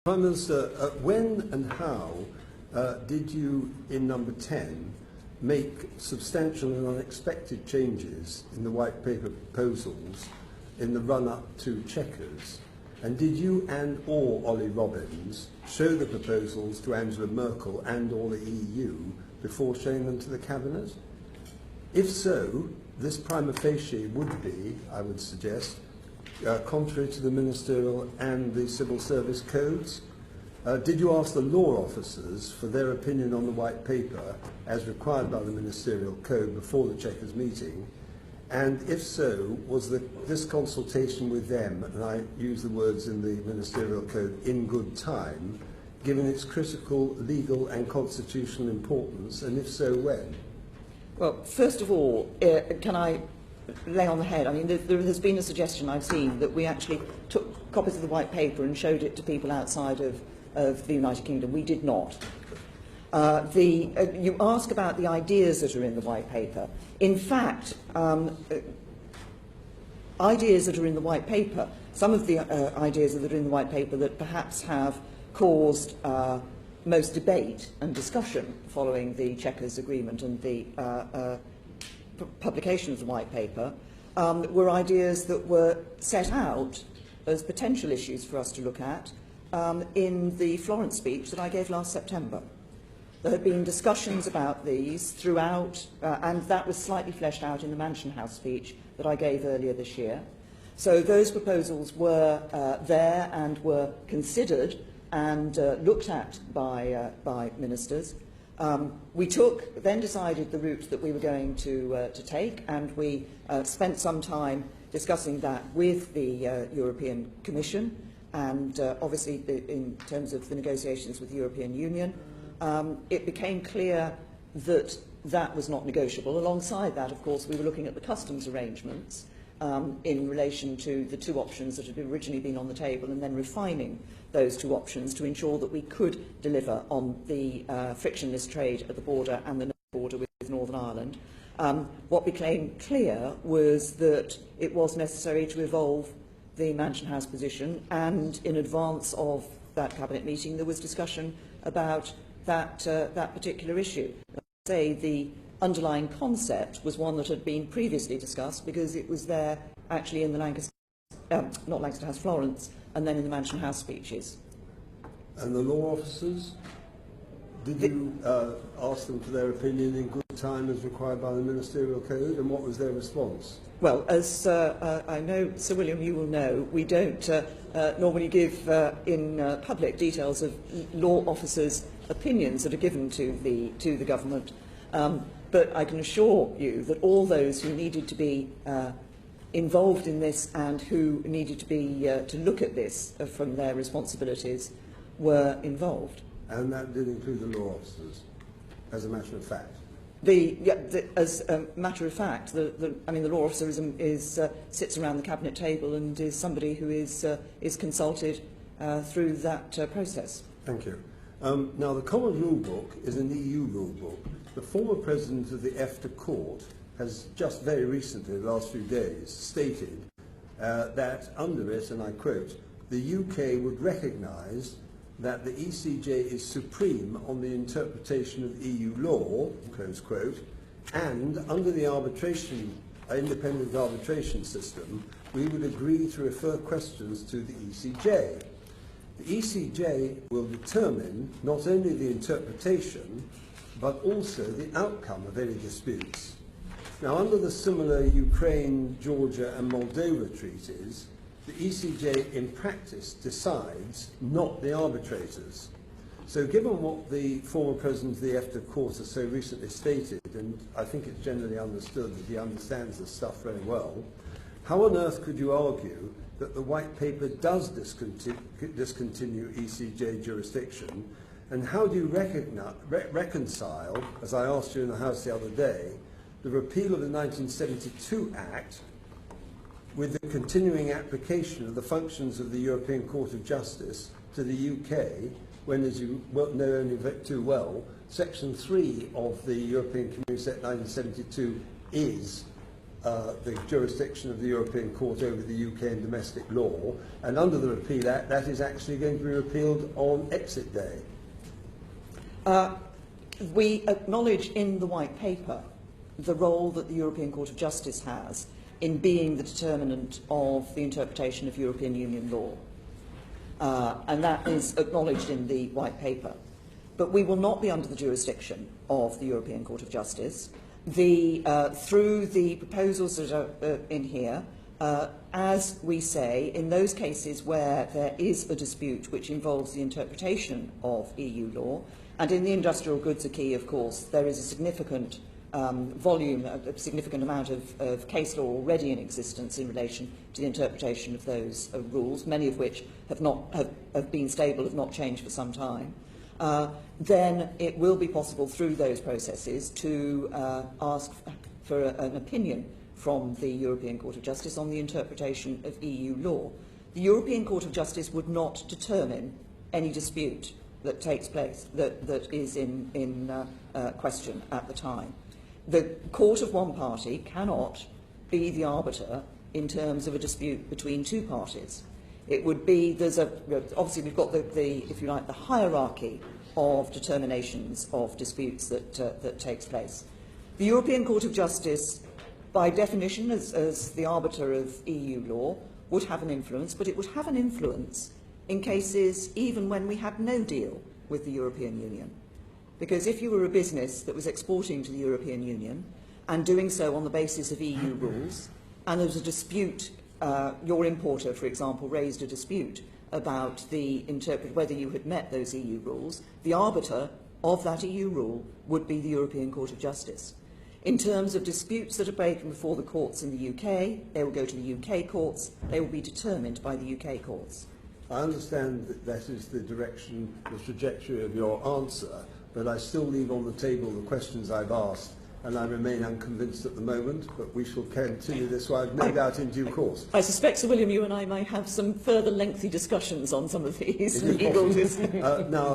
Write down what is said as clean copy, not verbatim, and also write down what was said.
Prime Minister, when and how did you, in number 10, make substantial and unexpected changes in the White Paper proposals in the run-up to Chequers? And did you and or Ollie Robbins show the proposals to Angela Merkel and or the EU before showing them to the Cabinet? If so, this prima facie would be, I would suggest, contrary to the ministerial and the civil service codes. Did you ask the law officers for their opinion on the white paper as required by the ministerial code before the Chequers meeting? And if so, was this consultation with them, and I use the words in the ministerial code, in good time, given its critical legal and constitutional importance, and if so, when? Well, first of all, can I lay on the head? I mean, there has been a suggestion I've seen that we actually took copies of the white paper and showed it to people outside of the United Kingdom. We did not. You ask about the ideas that are in the white paper. In fact, ideas that are in the white paper, some of the ideas that are in the white paper that perhaps have caused most debate and discussion following the Chequers agreement and the publication of the white paper were ideas that were set out as potential issues for us to look at in the Florence speech that I gave last September. There had been discussions about these throughout, and that was slightly fleshed out in the Mansion House speech that I gave earlier this year. So those proposals were there and were considered and looked at by ministers. We then decided the route that we were going to take, and we spent some time discussing that with the European Commission, and obviously in terms of the negotiations with the European Union. It became clear that that was not negotiable. Alongside that, of course, we were looking at the customs arrangements in relation to the two options that had originally been on the table, and then refining those two options to ensure that we could deliver on the frictionless trade at the border and the border with Northern Ireland. What became clear was that it was necessary to evolve the Mansion House position, and in advance of that Cabinet meeting there was discussion about that particular issue. Say the underlying concept was one that had been previously discussed because it was there actually in the not Lancaster House, Florence, and then in the Mansion House speeches. And the law officers? Did you ask them for their opinion in good time as required by the ministerial code, and what was their response? Well, as I know, Sir William, you will know, we don't normally give in public details of law officers' opinions that are given to the government. But I can assure you that all those who needed to be involved in this and who needed to be to look at this from their responsibilities were involved. And that did include the law officers, as a matter of fact? As a matter of fact, the law officer sits around the cabinet table and is somebody who is consulted through that process. Thank you. Now, the Common Rule Book is an EU rule book. The former president of the EFTA Court has just very recently, the last few days, stated that under it, and I quote, the UK would recognise that the ECJ is supreme on the interpretation of EU law, close quote, and under the independent arbitration system, we would agree to refer questions to the ECJ. The ECJ will determine not only the interpretation, but also the outcome of any disputes. Now, under the similar Ukraine, Georgia and Moldova treaties, the ECJ in practice decides, not the arbitrators. So given what the former president of the EFTA Court has so recently stated, and I think it's generally understood that he understands this stuff very well, how on earth could you argue that the white paper does discontinue ECJ jurisdiction, and how do you reconcile, as I asked you in the House the other day, the repeal of the 1972 Act with the continuing application of the functions of the European Court of Justice to the UK, when, as you know only too well, Section 3 of the European Community Act 1972 is the jurisdiction of the European Court over the UK and domestic law, and under the Repeal Act, that is actually going to be repealed on exit day. We acknowledge in the White Paper the role that the European Court of Justice has in being the determinant of the interpretation of European Union law. And that is acknowledged in the White Paper. But we will not be under the jurisdiction of the European Court of Justice. Through the proposals that are in here, as we say, in those cases where there is a dispute which involves the interpretation of EU law, and in the industrial goods acquis, of course, there is a significant volume, a significant amount of case law already in existence in relation to the interpretation of those rules, many of which have been stable, have not changed for some time. Then it will be possible through those processes to ask for an opinion from the European Court of Justice on the interpretation of EU law. The European Court of Justice would not determine any dispute that takes place, that is in question at the time. The court of one party cannot be the arbiter in terms of a dispute between two parties. It would be, obviously we've got if you like, the hierarchy of determinations of disputes that takes place. The European Court of Justice, by definition, as the arbiter of EU law, would have an influence, but it would have an influence in cases even when we had no deal with the European Union. Because if you were a business that was exporting to the European Union and doing so on the basis of EU rules, and there was a dispute, your importer, for example, raised a dispute about whether you had met those EU rules, the arbiter of that EU rule would be the European Court of Justice. In terms of disputes that are taken before the courts in the UK, they will go to the UK courts, they will be determined by the UK courts. I understand that is the direction, the trajectory of your answer, but I still leave on the table the questions I've asked, and I remain unconvinced at the moment, but we shall continue this, I've no doubt, in due course. I suspect, Sir William, you and I might have some further lengthy discussions on some of these legal now,